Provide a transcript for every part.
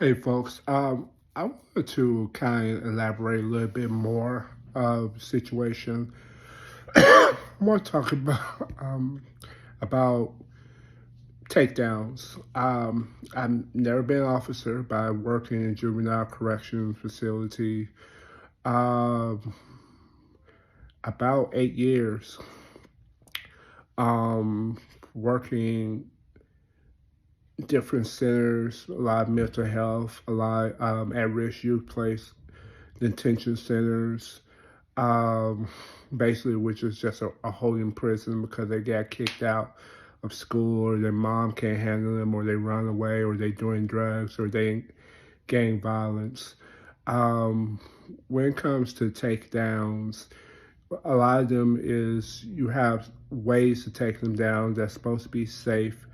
Hey folks, I wanted to kind of elaborate a little bit more of the situation. I want to talk about takedowns. I've never been an officer, but I worked in a juvenile corrections facility um, about 8 years, um, working different centers, a lot of mental health, a lot at-risk youth place detention centers, um, basically, which is just a holding prison because they got kicked out of school or their mom can't handle them or they run away or they doing drugs or they gang violence. Um, when it comes to takedowns, a lot of them is you have ways to take them down that's supposed to be safe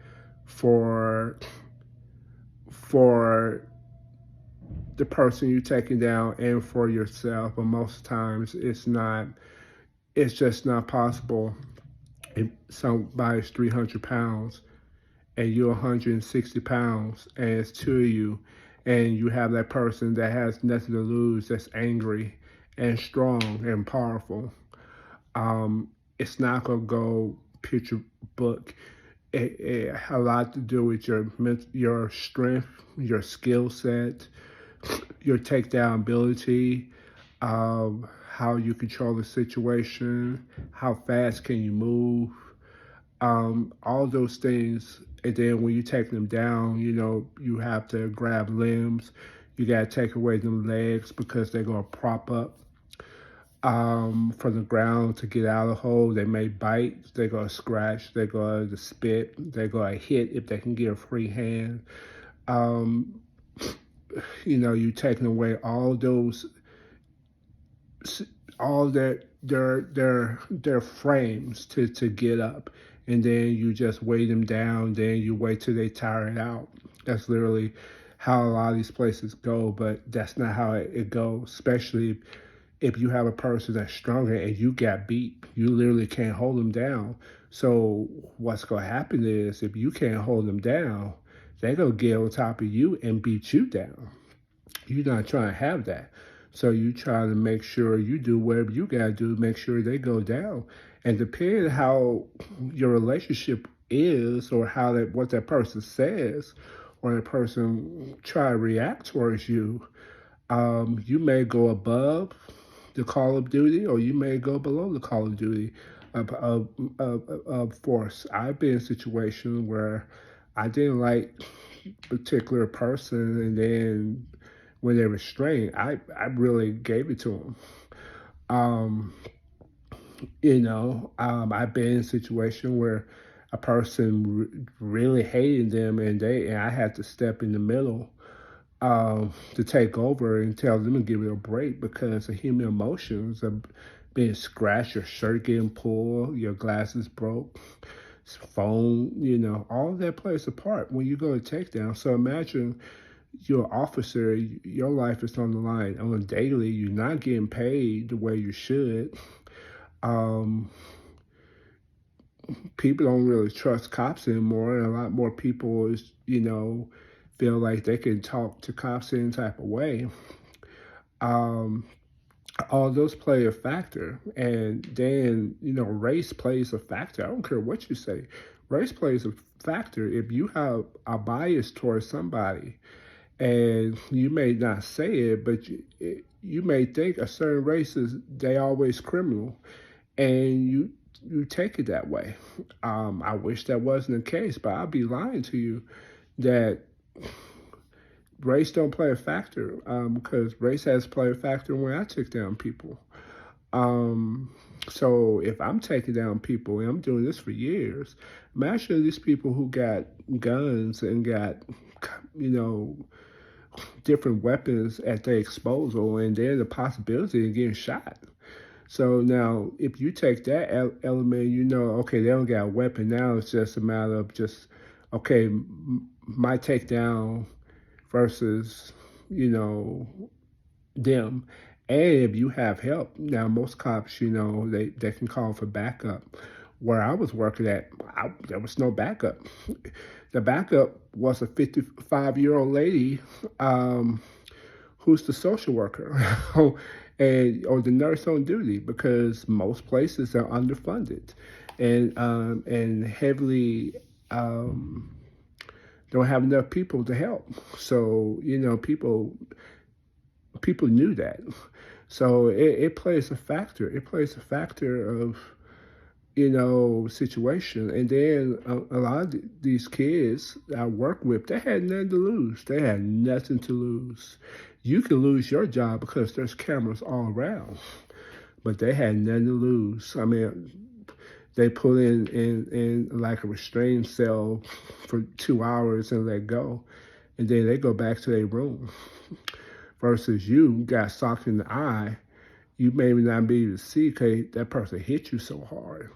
for for the person you're taking down and for yourself, but most times it's not. It's just not possible. If somebody's 300 pounds and you're 160 pounds and it's two of you, and you have that person that has nothing to lose, that's angry and strong and powerful, it's not gonna go picture book. It has a lot to do with your strength, your skill set, your takedown ability, how you control the situation, how fast can you move, all those things. And then when you take them down, you have to grab limbs. You got to take away them legs because they're going to prop up from the ground to get out of the hole. They may bite, they're going to scratch, they're going to spit, they're going to hit if they can get a free hand. Um, you taking away all their frames to get up, and then you just weigh them down. Then you wait till they tire it out. That's literally how a lot of these places go, but that's not how it goes. Especially if you have a person that's stronger and you got beat, you literally can't hold them down. So what's gonna happen is if you can't hold them down, they're gonna get on top of you and beat you down. You're not trying to have that. So you try to make sure you do whatever you gotta do to make sure they go down. And depending how your relationship is or how that what that person says or that person try to react towards you, you may go above the call of duty or you may go below the call of duty of force. I've been in a situation where I didn't like a particular person, and then when they were restrained, I really gave it to them. Um, I've been in a situation where a person really hated them, and I had to step in the middle to take over and tell them to give it a break because of human emotions of being scratched, your shirt getting pulled, your glasses broke, phone, all of that plays a part when you go to takedown. So imagine you're an officer, your life is on the line on a daily, you're not getting paid the way you should. Um, People don't really trust cops anymore, and a lot more people feel like they can talk to cops any type of way. Um, all those play a factor, and then race plays a factor. I don't care what you say, race plays a factor. If you have a bias towards somebody, and you may not say it, but you may think a certain race is they always criminal, and you take it that way. I wish that wasn't the case, but I'll be lying to you that race don't play a factor, because race has played a factor when I took down people. Um, so if I'm taking down people, and I'm doing this for years, imagine these people who got guns and got, you know, different weapons at their disposal, and there's a possibility of getting shot. So now, if you take that element, okay, they don't got a weapon. Now it's just a matter of just, okay, my takedown versus, them. And if you have help, now most cops, they can call for backup. Where I was working at, there was no backup. The backup was a 55-year-old lady, um, who's the social worker and or the nurse on duty because most places are underfunded and heavily um, don't have enough people to help. So people knew that. So it plays a factor. It plays a factor of situation. And then a lot of these kids I work with, they had nothing to lose. They had nothing to lose. You can lose your job because there's cameras all around, but they had nothing to lose. I mean, they put in like a restrained cell for 2 hours and let go, and then they go back to their room. Versus you got socked in the eye, you may not be able to see because that person hit you so hard.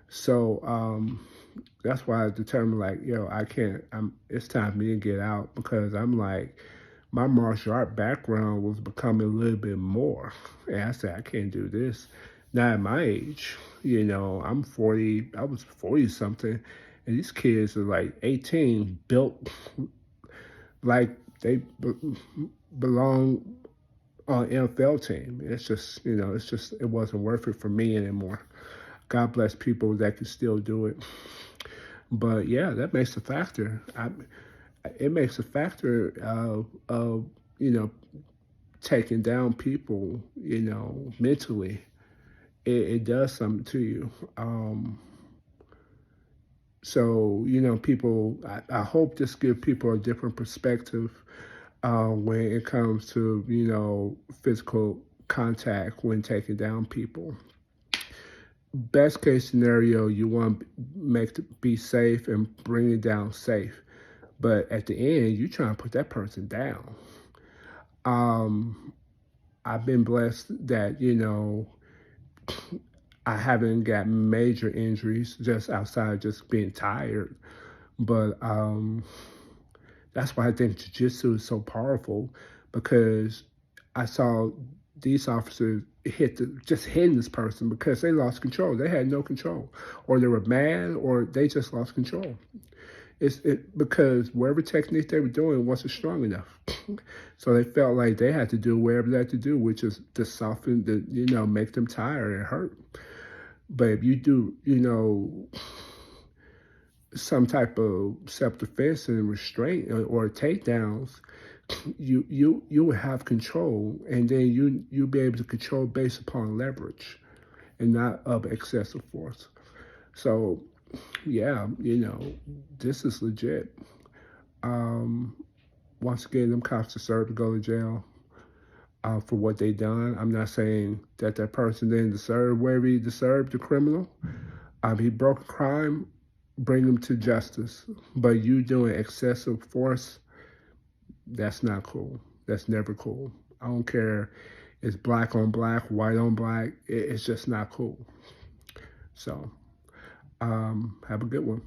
So that's why I determined, like, I can't. It's time for me to get out because I'm like, my martial art background was becoming a little bit more, and I said I can't do this. Not at my age, I'm 40. I was 40 something, and these kids are like 18, built like they belong on an NFL team. It's just, it wasn't worth it for me anymore. God bless people that can still do it. But yeah, that makes a factor. It makes a factor of taking down people, mentally. It does something to you. So, people, I hope this gives people a different perspective when it comes to, physical contact when taking down people. Best case scenario, you want to be safe and bring it down safe. But at the end, you trying to put that person down. I've been blessed that, I haven't got major injuries just outside just being tired. But that's why I think jiu-jitsu is so powerful because I saw these officers just hitting this person because they lost control. They had no control, or they were mad, or they just lost control. It's because whatever technique they were doing wasn't strong enough, so they felt like they had to do whatever they had to do, which is to soften, make them tired and hurt. But if you do, some type of self-defense and restraint or takedowns, you will have control, and then you'll be able to control based upon leverage and not of excessive force. So yeah, this is legit. Once again, them cops deserve to go to jail for what they done. I'm not saying that person didn't deserve where he deserved, the criminal. He broke a crime, bring him to justice. But you doing excessive force, that's not cool. That's never cool. I don't care. It's black on black, white on black. It's just not cool. So, have a good one.